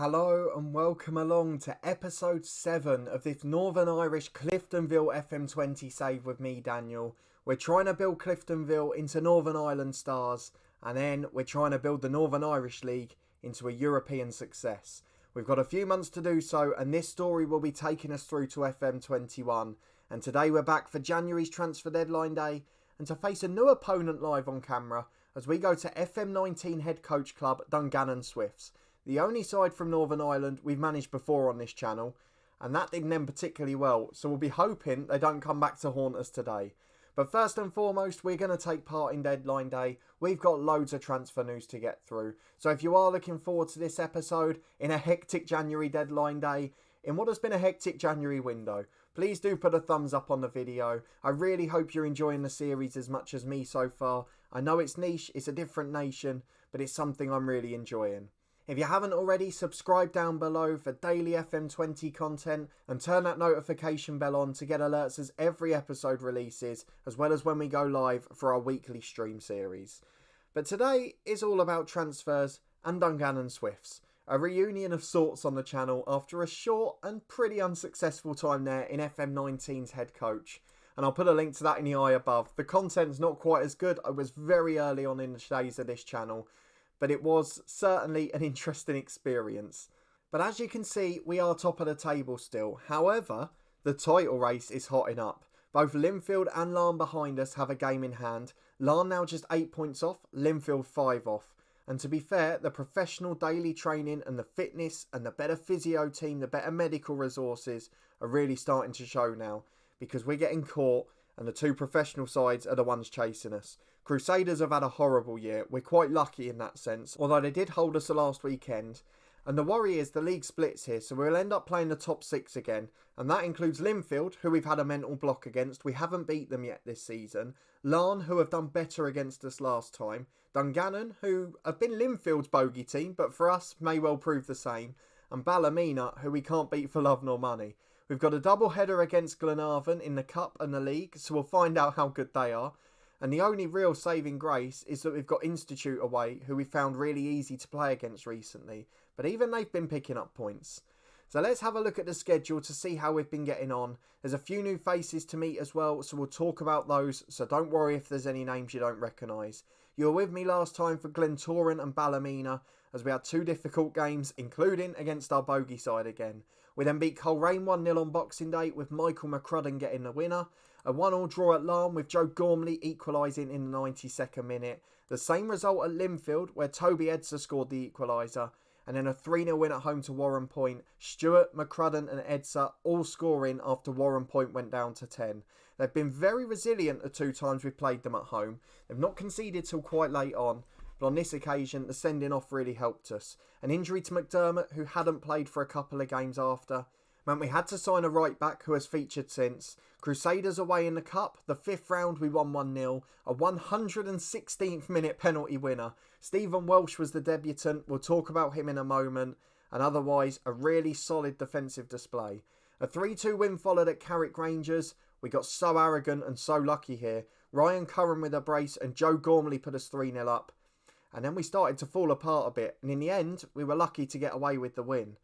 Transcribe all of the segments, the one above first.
Hello and welcome along to episode 7 of this Northern Irish Cliftonville FM20 save with me, Daniel. We're trying to build Cliftonville into Northern Ireland stars, and then we're trying to build the Northern Irish League into a European success. We've got a few months to do so, and this story will be taking us through to FM21. And today we're back for January's transfer deadline day and to face a new opponent live on camera as we go to FM19 head coach club Dungannon Swifts. The only side from Northern Ireland we've managed before on this channel, and that didn't end particularly well, so we'll be hoping they don't come back to haunt us today. But first and foremost, we're going to take part in deadline day. We've got loads of transfer news to get through, so if you are looking forward to this episode in a hectic January deadline day, in what has been a hectic January window, please do put a thumbs up on the video. I really hope you're enjoying the series as much as me so far. I know it's niche, it's a different nation, but it's something I'm really enjoying. If you haven't already, subscribe down below for daily FM20 content and turn that notification bell on to get alerts as every episode releases, as well as when we go live for our weekly stream series. But today is all about transfers and Dungannon Swifts, a reunion of sorts on the channel after a short and pretty unsuccessful time there in FM19's head coach. And I'll put a link to that in the eye above. The content's not quite as good. I was very early on in the days of this channel, but it was certainly an interesting experience. But as you can see, we are top of the table still. However, the title race is hotting up. Both Linfield and Larne behind us have a game in hand. Larne now just 8 points off, Linfield 5 off. And to be fair, the professional daily training and the fitness and the better physio team, the better medical resources are really starting to show now, because we're getting caught and the two professional sides are the ones chasing us. Crusaders have had a horrible year. We're quite lucky in that sense, although they did hold us the last weekend. And the worry is the league splits here, so we'll end up playing the top 6 again. And that includes Linfield, who we've had a mental block against. We haven't beat them yet this season. Larne, who have done better against us last time. Dungannon, who have been Linfield's bogey team, but for us may well prove the same. And Ballymena, who we can't beat for love nor money. We've got a double header against Glenarvan in the Cup and the League, so we'll find out how good they are. And the only real saving grace is that we've got Institute away, who we found really easy to play against recently. But even they've been picking up points. So let's have a look at the schedule to see how we've been getting on. There's a few new faces to meet as well, so we'll talk about those. So don't worry if there's any names you don't recognise. You were with me last time for Glentoran and Ballymena, as we had 2 difficult games, including against our bogey side again. We then beat Coleraine 1-0 on Boxing Day, with Michael McCrudden getting the winner. A 1-1 draw at Larne, with Joe Gormley equalising in the 92nd minute. The same result at Linfield, where Toby Edser scored the equaliser. And then a 3-0 win at home to Warren Point. Stewart, McCrudden and Edser all scoring after Warren Point went down to 10. They've been very resilient the 2 times we've played them at home. They've not conceded till quite late on. But on this occasion, the sending off really helped us. An injury to McDermott, who hadn't played for a couple of games after, meant we had to sign a right back who has featured since. Crusaders away in the Cup, the 5th round we won 1-0, a 116th minute penalty winner. Stephen Welsh was the debutant, we'll talk about him in a moment, and otherwise a really solid defensive display. A 3-2 win followed at Carrick Rangers. We got so arrogant and so lucky here. Ryan Curran with a brace and Joe Gormley put us 3-0 up. And then we started to fall apart a bit, and in the end, we were lucky to get away with the win.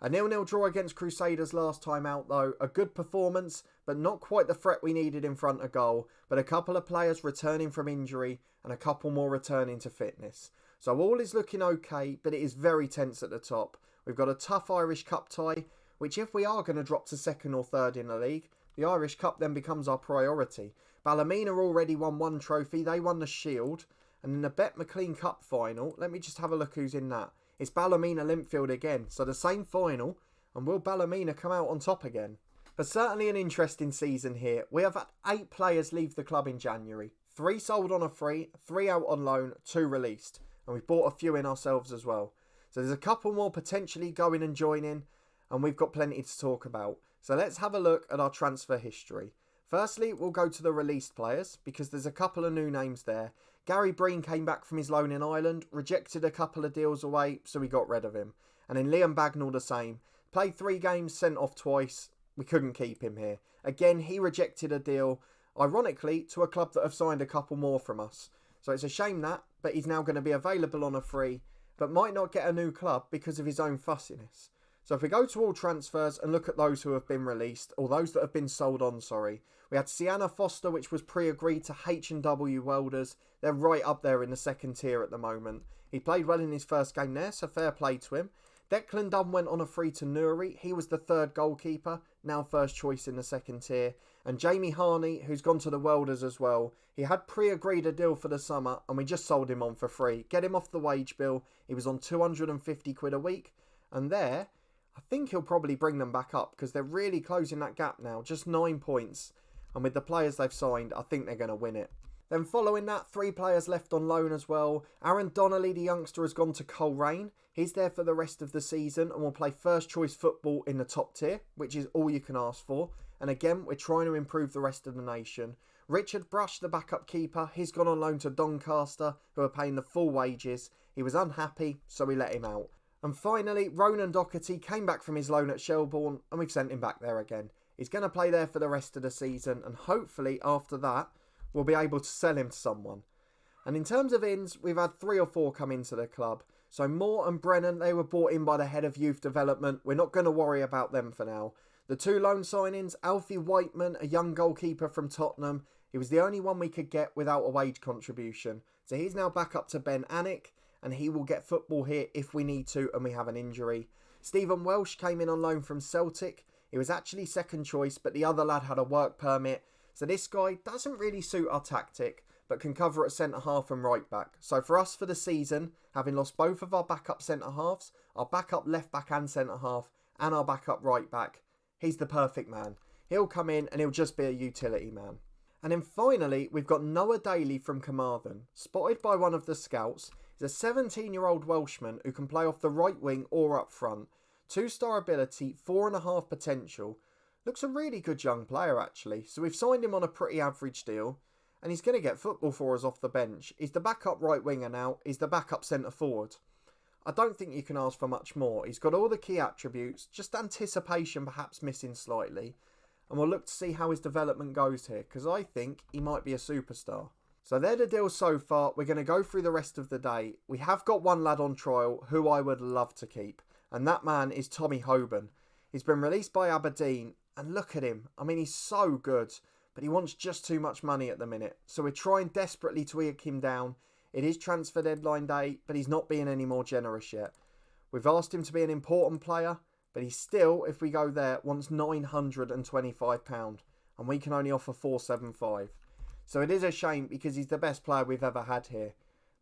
A 0-0 draw against Crusaders last time out though, a good performance, but not quite the threat we needed in front of goal, but a couple of players returning from injury, and a couple more returning to fitness. So all is looking okay, but it is very tense at the top. We've got a tough Irish Cup tie, which if we are going to drop to 2nd or 3rd in the league, the Irish Cup then becomes our priority. Ballymena already won 1 trophy, they won the Shield. And in the Bet McLean Cup final, let me just have a look who's in that. It's Ballymena Linfield again, so the same final, and will Ballymena come out on top again? But certainly an interesting season here. We have had 8 players leave the club in January. 3 sold on a free, 3 out on loan, 2 released. And we've bought a few in ourselves as well. So there's a couple more potentially going and joining, and we've got plenty to talk about. So let's have a look at our transfer history. Firstly, we'll go to the released players, because there's a couple of new names there. Gary Breen came back from his loan in Ireland, rejected a couple of deals away, so we got rid of him. And then Liam Bagnall the same. Played 3 games, sent off twice. We couldn't keep him here. Again, he rejected a deal, ironically, to a club that have signed a couple more from us. So it's a shame that, but he's now going to be available on a free, but might not get a new club because of his own fussiness. So if we go to all transfers and look at those who have been released, or those that have been sold on, we had Sienna Foster, which was pre-agreed to H&W Welders. They're right up there in the second tier at the moment. He played well in his first game there, so fair play to him. Declan Dunn went on a free to Newry. He was the third goalkeeper, now first choice in the second tier. And Jamie Harney, who's gone to the Welders as well. He had pre-agreed a deal for the summer and we just sold him on for free. Get him off the wage bill. He was on 250 quid a week. And there, I think he'll probably bring them back up because they're really closing that gap now. Just 9 points. And with the players they've signed, I think they're going to win it. Then following that, 3 players left on loan as well. Aaron Donnelly, the youngster, has gone to Coleraine. He's there for the rest of the season and will play first choice football in the top tier, which is all you can ask for. And again, we're trying to improve the rest of the nation. Richard Brush, the backup keeper, he's gone on loan to Doncaster, who are paying the full wages. He was unhappy, so we let him out. And finally, Ronan Doherty came back from his loan at Shelbourne and we've sent him back there again. He's going to play there for the rest of the season and hopefully after that, we'll be able to sell him to someone. And in terms of ins, we've had 3 or 4 come into the club. So Moore and Brennan, they were brought in by the head of youth development. We're not going to worry about them for now. The 2 loan signings, Alfie Whiteman, a young goalkeeper from Tottenham. He was the only one we could get without a wage contribution. So he's now back up to Ben Annick and he will get football here if we need to and we have an injury. Stephen Welsh came in on loan from Celtic. He was actually second choice, but the other lad had a work permit. So this guy doesn't really suit our tactic, but can cover at centre-half and right-back. So for us for the season, having lost both of our backup centre-halves, our backup left-back and centre-half, and our backup right-back, he's the perfect man. He'll come in and he'll just be a utility man. And then finally, we've got Noah Daly from Carmarthen. Spotted by one of the scouts, he's a 17-year-old Welshman who can play off the right wing or up front. 2-star ability, 4.5 potential. Looks a really good young player actually. So we've signed him on a pretty average deal. And he's going to get football for us off the bench. He's the backup right winger now. He's the backup centre forward. I don't think you can ask for much more. He's got all the key attributes. Just anticipation perhaps missing slightly. And we'll look to see how his development goes here. Because I think he might be a superstar. So they're the deals so far. We're going to go through the rest of the day. We have got one lad on trial who I would love to keep. And that man is Tommy Hoban. He's been released by Aberdeen. And look at him. I mean, he's so good. But he wants just too much money at the minute. So we're trying desperately to eke him down. It is transfer deadline day, but he's not being any more generous yet. We've asked him to be an important player, but he still, if we go there, wants £925. And we can only offer £475. So it is a shame because he's the best player we've ever had here.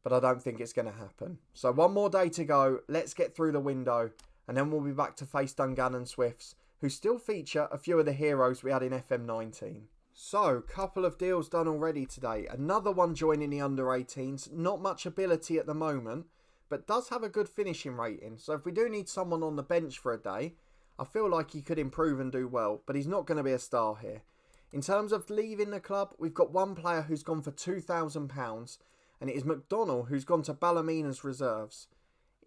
But I don't think it's going to happen. So one more day to go. Let's get through the window. And then we'll be back to face Dungannon Swifts, who still feature a few of the heroes we had in FM19. So, couple of deals done already today. Another one joining the under-18s. Not much ability at the moment, but does have a good finishing rating. So if we do need someone on the bench for a day, I feel like he could improve and do well, but he's not going to be a star here. In terms of leaving the club, we've got one player who's gone for £2,000, and it is McDonnell, who's gone to Ballymena's reserves.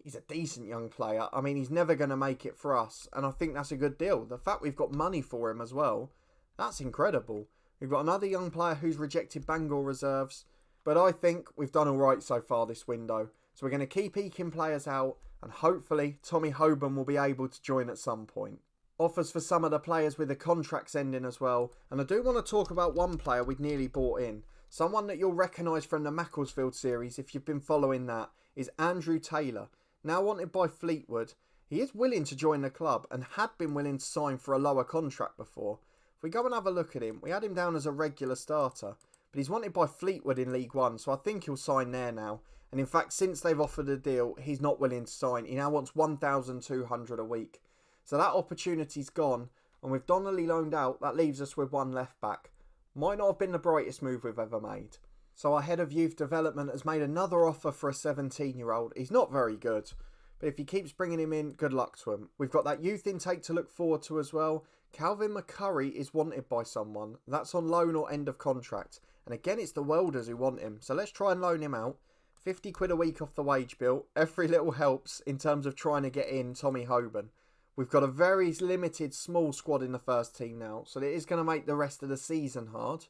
He's a decent young player. I mean, he's never going to make it for us, and I think that's a good deal. The fact we've got money for him as well, that's incredible. We've got another young player who's rejected Bangor reserves. But I think we've done alright so far this window. So we're going to keep eking players out. And hopefully Tommy Hoban will be able to join at some point. Offers for some of the players with the contracts ending as well. And I do want to talk about one player we'd nearly bought in. Someone that you'll recognise from the Macclesfield series if you've been following that. Is Andrew Taylor. Now wanted by Fleetwood. He is willing to join the club and had been willing to sign for a lower contract before. If we go and have a look at him, we had him down as a regular starter, but he's wanted by Fleetwood in League One, so I think he'll sign there now. And in fact, since they've offered a deal, he's not willing to sign. He now wants £1,200 a week. So that opportunity's gone, and with Donnelly loaned out, that leaves us with one left back. Might not have been the brightest move we've ever made. So our head of youth development has made another offer for a 17-year-old. He's not very good, but if he keeps bringing him in, good luck to him. We've got that youth intake to look forward to as well. Calvin Mccurry is wanted by someone. That's on loan or end of contract. And again, it's the Welders who want him. So let's try and loan him out. 50 quid a week off the wage bill. Every little helps in terms of trying to get in Tommy Hoban. We've got a very limited, small squad in the first team now. So it is going to make the rest of the season hard.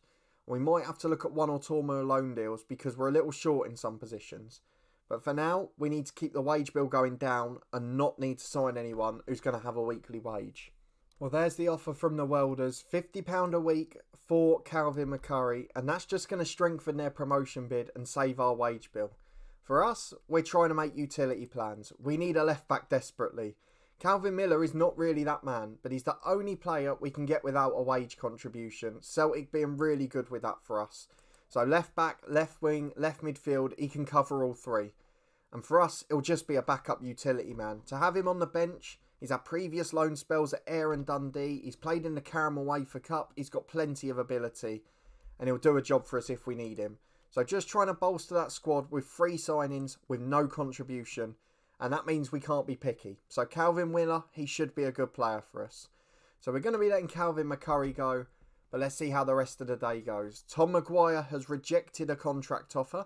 We might have to look at one or two more loan deals because we're a little short in some positions. But for now, we need to keep the wage bill going down and not need to sign anyone who's going to have a weekly wage. Well, there's the offer from the Welders, £50 a week for Calvin Mccurry, and that's just going to strengthen their promotion bid and save our wage bill. For us, we're trying to make utility plans. We need a left back desperately. Calvin Miller is not really that man, but he's the only player we can get without a wage contribution. Celtic being really good with that for us. So left back, left wing, left midfield, he can cover all three. And for us, it'll just be a backup utility man. To have him on the bench, he's had previous loan spells at Ayr and Dundee. He's played in the Caramel Wafer Cup. He's got plenty of ability. And he'll do a job for us if we need him. So just trying to bolster that squad with 3 signings with no contribution. And that means we can't be picky. So Calvin Miller, he should be a good player for us. So we're going to be letting Calvin Mccurry go. But let's see how the rest of the day goes. Tom Mcguire has rejected a contract offer.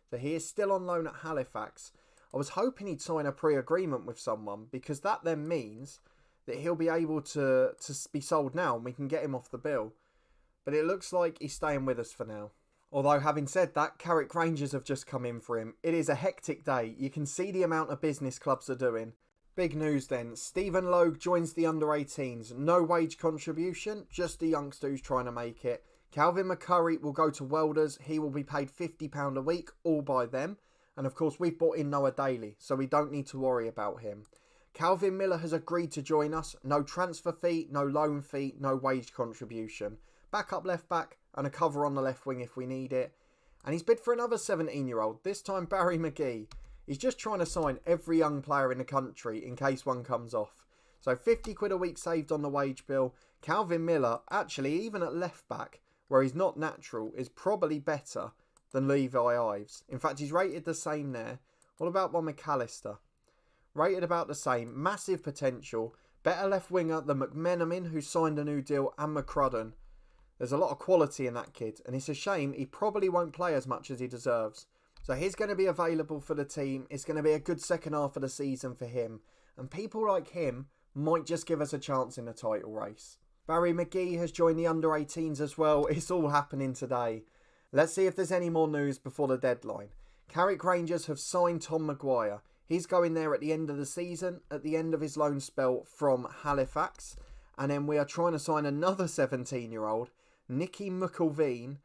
So he is still on loan at Halifax. I was hoping he'd sign a pre-agreement with someone, because that then means that he'll be able to be sold now and we can get him off the bill. But it looks like he's staying with us for now. Although, having said that, Carrick Rangers have just come in for him. It is a hectic day. You can see the amount of business clubs are doing. Big news then. Stephen Logue joins the under-18s. No wage contribution, just a youngster who's trying to make it. Calvin Mccurry will go to Welders. He will be paid £50 a week, all by them. And of course, we've brought in Noah Daly, so we don't need to worry about him. Calvin Miller has agreed to join us. No transfer fee, no loan fee, no wage contribution. Backup left back and a cover on the left wing if we need it. And he's bid for another 17-year-old, this time Barry Mcgee. He's just trying to sign every young player in the country in case one comes off. So £50 a week saved on the wage bill. Calvin Miller, actually, even at left back, where he's not natural, is probably better than Levi Ives. In fact, he's rated the same there. What about one McAllister? Rated about the same. Massive potential. Better left winger than McMenamin, who signed a new deal, and McCrudden. There's a lot of quality in that kid, and it's a shame he probably won't play as much as he deserves. So he's going to be available for the team. It's going to be a good second half of the season for him. And people like him might just give us a chance in the title race. Barry Mcgee has joined the under-18s as well. It's all happening today. Let's see if there's any more news before the deadline. Carrick Rangers have signed Tom Mcguire. He's going there at the end of the season, at the end of his loan spell from Halifax. And then we are trying to sign another 17-year-old, Nicky Mcilveen.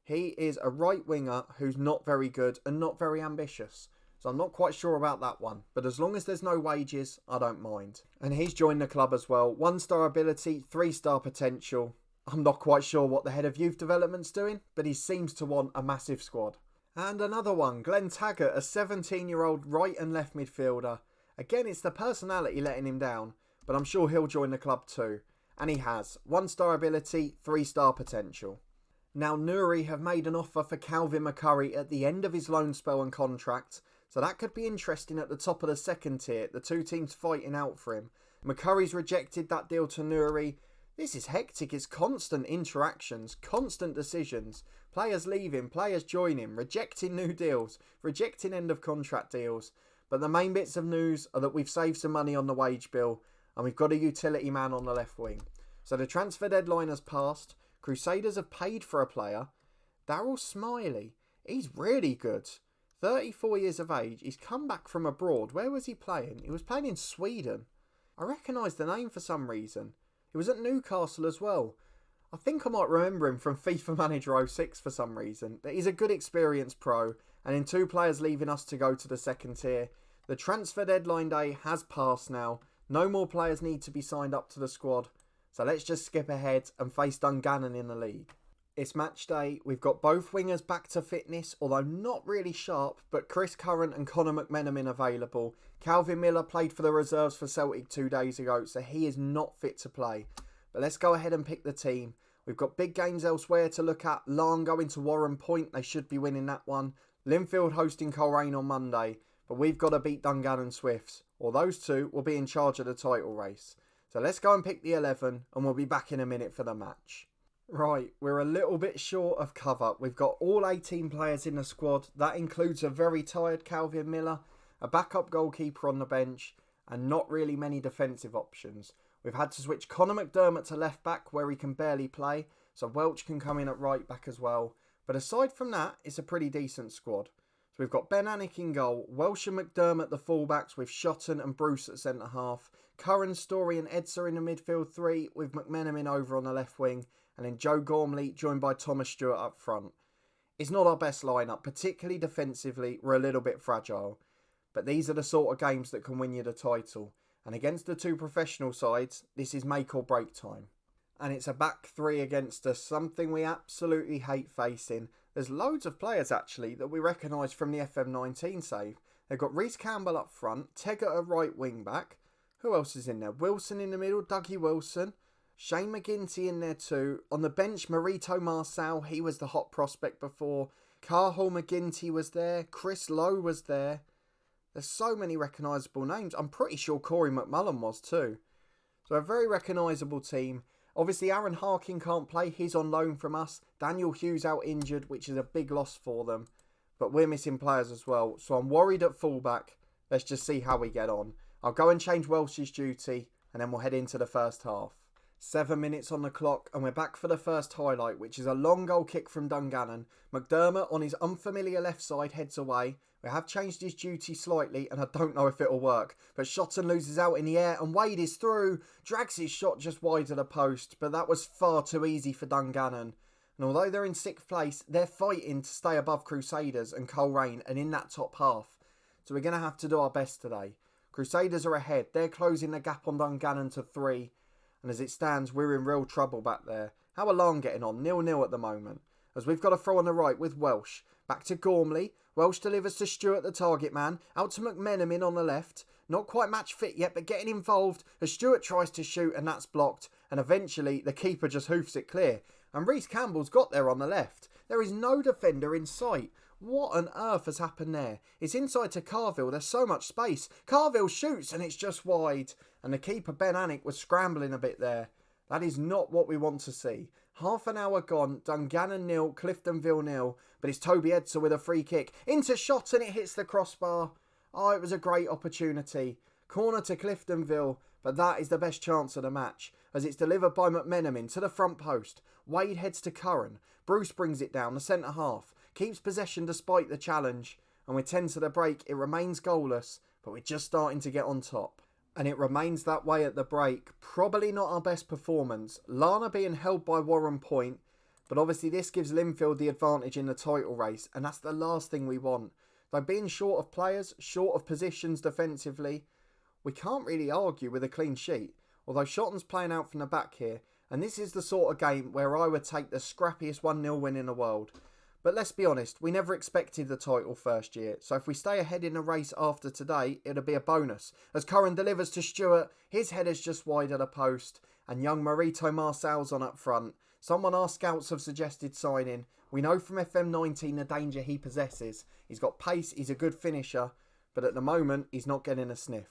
He is a right winger who's not very good and not very ambitious. So I'm not quite sure about that one. But as long as there's no wages, I don't mind. And he's joined the club as well. 1-star ability, 3-star potential. I'm not quite sure what the head of youth development's doing, but he seems to want a massive squad. And another one, Glen Taggart, a 17-year-old right and left midfielder. Again, it's the personality letting him down, but I'm sure he'll join the club too. And he has. 1-star ability, 3-star potential. Now, Newry have made an offer for Calvin Mccurry at the end of his loan spell and contract, so that could be interesting at the top of the second tier, the 2 teams fighting out for him. Mccurry's rejected that deal to Newry. This is hectic. It's constant interactions, constant decisions. Players leaving, players joining, rejecting new deals, rejecting end of contract deals. But the main bits of news are that we've saved some money on the wage bill and we've got a utility man on the left wing. So the transfer deadline has passed. Crusaders have paid for a player. Daryl Smiley. He's really good. 34 years of age. He's come back from abroad. Where was he playing? He was playing in Sweden. I recognise the name for some reason. He was at Newcastle as well. I think I might remember him from FIFA Manager 06 for some reason. But he's a good experienced pro. And in 2 players leaving us to go to the second tier. The transfer deadline day has passed now. No more players need to be signed up to the squad. So let's just skip ahead and face Dungannon in the league. It's match day. We've got both wingers back to fitness, although not really sharp, but Chris Curran and Conor McMenamin available. Calvin Miller played for the reserves for Celtic 2 days ago, so he is not fit to play. But let's go ahead and pick the team. We've got big games elsewhere to look at. Larne going to Warren Point. They should be winning that one. Linfield hosting Coleraine on Monday. But we've got to beat Dungannon Swifts, or those 2 will be in charge of the title race. So let's go and pick the 11 and we'll be back in a minute for the match. Right, we're a little bit short of cover. We've got all 18 players in the squad. That includes a very tired Calvin Miller, a backup goalkeeper on the bench, and not really many defensive options. We've had to switch Conor McDermott to left back where he can barely play, so Welsh can come in at right back as well. But aside from that, it's a pretty decent squad. So we've got Ben Anick in goal, Welsh and McDermott the fullbacks with Shotton and Bruce at centre half, Curran, Story and Edser in the midfield three with McMenamin over on the left wing, and then Joe Gormley joined by Thomas Stewart up front. It's not our best lineup, particularly defensively, we're a little bit fragile. But these are the sort of games that can win you the title. And against the two professional sides, this is make or break time. And it's a back three against us, something we absolutely hate facing. There's loads of players actually that we recognise from the FM19 save. They've got Reece Campbell up front, Taggart at right wing back. Who else is in there? Wilson in the middle, Dougie Wilson. Shane McGinty in there too. On the bench, Marito Marçal, he was the hot prospect before. Cahill McGinty was there. Chris Lowe was there. There's so many recognisable names. I'm pretty sure Corey McMullen was too. So a very recognisable team. Obviously Aaron Harkin can't play. He's on loan from us. Daniel Hughes out injured, which is a big loss for them. But we're missing players as well. So I'm worried at fullback. Let's just see how we get on. I'll go and change Welsh's duty and then we'll head into the first half. 7 minutes on the clock and we're back for the first highlight, which is a long goal kick from Dungannon. McDermott on his unfamiliar left side heads away. We have changed his duty slightly and I don't know if it'll work. But Shotton loses out in the air and Wade is through. Drags his shot just wide of the post, but that was far too easy for Dungannon. And although they're in 6th place, they're fighting to stay above Crusaders and Coleraine and in that top half. So we're going to have to do our best today. Crusaders are ahead. They're closing the gap on Dungannon to 3. And as it stands, we're in real trouble back there. How are Larne getting on? 0-0 at the moment. As we've got a throw on the right with Welsh. Back to Gormley. Welsh delivers to Stewart, the target man. Out to McMenamin on the left. Not quite match fit yet, but getting involved as Stewart tries to shoot and that's blocked. And eventually, the keeper just hoofs it clear. And Reece Campbell's got there on the left. There is no defender in sight. What on earth has happened there? It's inside to Carville. There's so much space. Carville shoots and it's just wide. And the keeper, Ben Anick, was scrambling a bit there. That is not what we want to see. Half an hour gone. Dungannon 0, Cliftonville 0. But it's Toby Edser with a free kick. Into shot and it hits the crossbar. Oh, it was a great opportunity. Corner to Cliftonville. But that is the best chance of the match. As it's delivered by McMenamin to the front post. Wade heads to Curran. Bruce brings it down the centre half. Keeps possession despite the challenge. And with 10 to the break, it remains goalless. But we're just starting to get on top. And it remains that way at the break. Probably not our best performance. Lana being held by Warren Point. But obviously this gives Linfield the advantage in the title race. And that's the last thing we want. Though being short of players, short of positions defensively, we can't really argue with a clean sheet. Although Shotton's playing out from the back here. And this is the sort of game where I would take the scrappiest 1-0 win in the world. But let's be honest, we never expected the title first year. So if we stay ahead in the race after today, it'll be a bonus. As Curran delivers to Stewart, his header's just wide of the post. And young Marito Marçal's on up front. Someone our scouts have suggested signing. We know from FM19 the danger he possesses. He's got pace, he's a good finisher. But at the moment, he's not getting a sniff.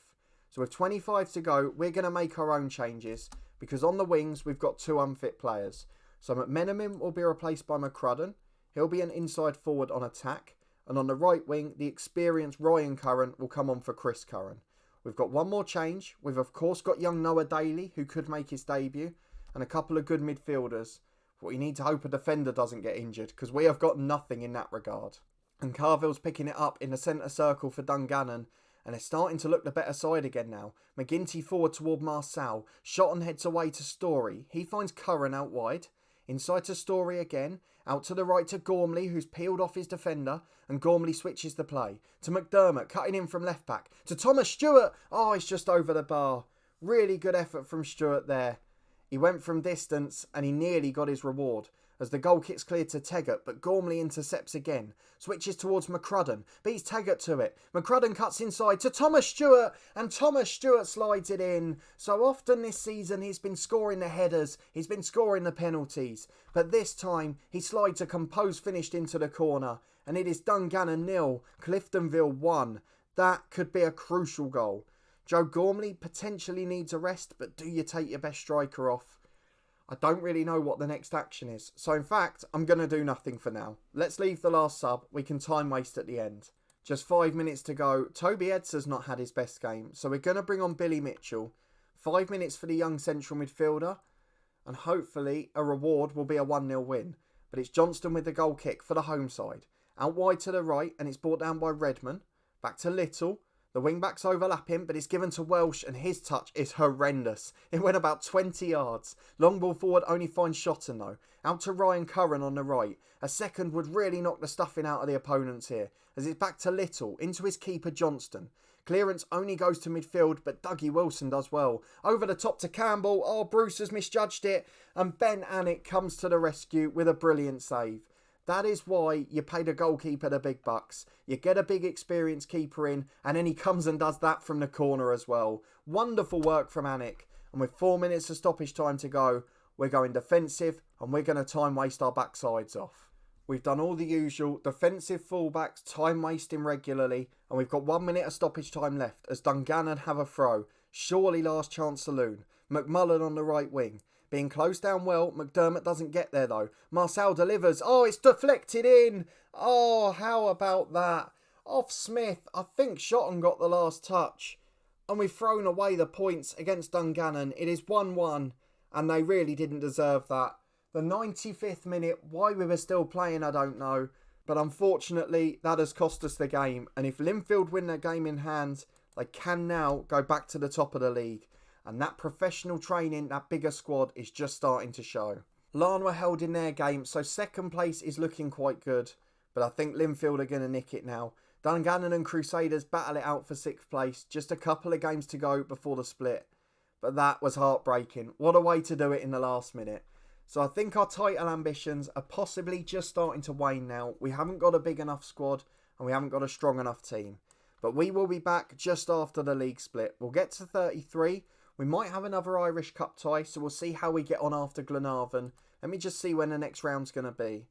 So with 25 to go, we're going to make our own changes. Because on the wings, we've got 2 unfit players. So McMenamin will be replaced by McCrudden. He'll be an inside forward on attack. And on the right wing, the experienced Ryan Curran will come on for Chris Curran. We've got one more change. We've of course got young Noah Daly, who could make his debut. And a couple of good midfielders. But we need to hope a defender doesn't get injured, because we have got nothing in that regard. And Carville's picking it up in the centre circle for Dungannon. And it's starting to look the better side again now. McGinty forward toward Marçal. Shotton heads away to Story. He finds Curran out wide. Inside to Story again. Out to the right to Gormley, who's peeled off his defender. And Gormley switches the play. To McDermott, cutting in from left back. To Thomas Stewart. Oh, he's just over the bar. Really good effort from Stewart there. He went from distance and he nearly got his reward. As the goal kick's cleared to Taggart, but Gormley intercepts again. Switches towards McCrudden. Beats Taggart to it. McCrudden cuts inside to Thomas Stewart. And Thomas Stewart slides it in. So often this season he's been scoring the headers. He's been scoring the penalties. But this time he slides a composed finish into the corner. And it is Dungannon 0. Cliftonville 1. That could be a crucial goal. Joe Gormley potentially needs a rest. But do you take your best striker off? I don't really know what the next action is. So in fact, I'm going to do nothing for now. Let's leave the last sub. We can time waste at the end. Just 5 minutes to go. Toby Edser's not had his best game. So we're going to bring on Billy Mitchell. 5 minutes for the young central midfielder. And hopefully a reward will be a 1-0 win. But it's Johnston with the goal kick for the home side. Out wide to the right, and it's brought down by Redman. Back to Little. The wing-backs overlap him, but it's given to Welsh, and his touch is horrendous. It went about 20 yards. Long ball forward only finds Shotton though. Out to Ryan Curran on the right. A second would really knock the stuffing out of the opponents here, as it's back to Little, into his keeper Johnston. Clearance only goes to midfield, but Dougie Wilson does well. Over the top to Campbell. Oh, Bruce has misjudged it, and Ben Alnwick comes to the rescue with a brilliant save. That is why you pay the goalkeeper the big bucks. You get a big experienced keeper in, and then he comes and does that from the corner as well. Wonderful work from Alnwick. And with 4 minutes of stoppage time to go, we're going defensive, and we're going to time waste our backsides off. We've done all the usual defensive fullbacks, time wasting regularly, and we've got 1 minute of stoppage time left as Dungannon have a throw. Surely last chance saloon. McMullen on the right wing. Being closed down well, McDermott doesn't get there though. Marcel delivers. Oh, it's deflected in. Oh, how about that? Off Smith. I think Shotton got the last touch. And we've thrown away the points against Dungannon. It is 1-1, and they really didn't deserve that. The 95th minute, why we were still playing, I don't know. But unfortunately, that has cost us the game. And if Linfield win their game in hand, they can now go back to the top of the league. And that professional training, that bigger squad, is just starting to show. Larne were held in their game, so second place is looking quite good. But I think Linfield are going to nick it now. Dungannon and Crusaders battle it out for 6th place. Just a couple of games to go before the split. But that was heartbreaking. What a way to do it in the last minute. So I think our title ambitions are possibly just starting to wane now. We haven't got a big enough squad, and we haven't got a strong enough team. But we will be back just after the league split. We'll get to 33. We might have another Irish Cup tie, so we'll see how we get on after Glenavon. Let me just see when the next round's going to be.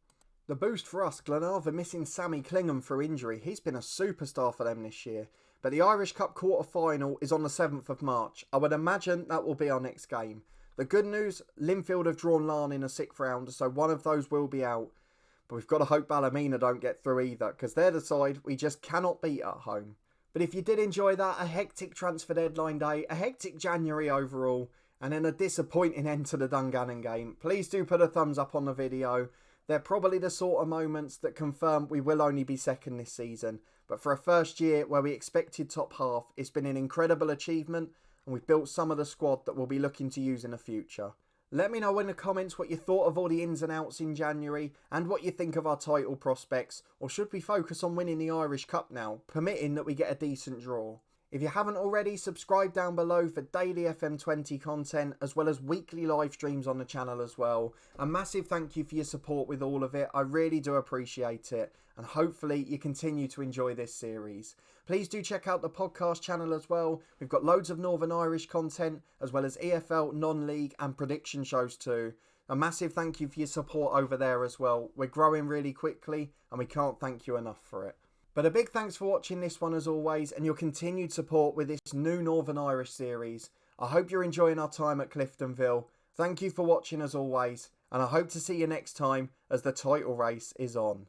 The boost for us, Glenavon missing Sammy Clingham for injury. He's been a superstar for them this year. But the Irish Cup quarter-final is on the 7th of March. I would imagine that will be our next game. The good news, Linfield have drawn Larne in a 6th round, so one of those will be out. But we've got to hope Ballymena don't get through either, because they're the side we just cannot beat at home. But if you did enjoy that, a hectic transfer deadline day, a hectic January overall, and then a disappointing end to the Dungannon game, please do put a thumbs up on the video. They're probably the sort of moments that confirm we will only be second this season. But for a first year where we expected top half, it's been an incredible achievement, and we've built some of the squad that we'll be looking to use in the future. Let me know in the comments what you thought of all the ins and outs in January and what you think of our title prospects, or should we focus on winning the Irish Cup now, permitting that we get a decent draw. If you haven't already, subscribe down below for daily FM20 content as well as weekly live streams on the channel as well. A massive thank you for your support with all of it, I really do appreciate it, and hopefully you continue to enjoy this series. Please do check out the podcast channel as well. We've got loads of Northern Irish content as well as EFL, non-league and prediction shows too. A massive thank you for your support over there as well. We're growing really quickly and we can't thank you enough for it. But a big thanks for watching this one as always, and your continued support with this new Northern Irish series. I hope you're enjoying our time at Cliftonville. Thank you for watching as always, and I hope to see you next time as the title race is on.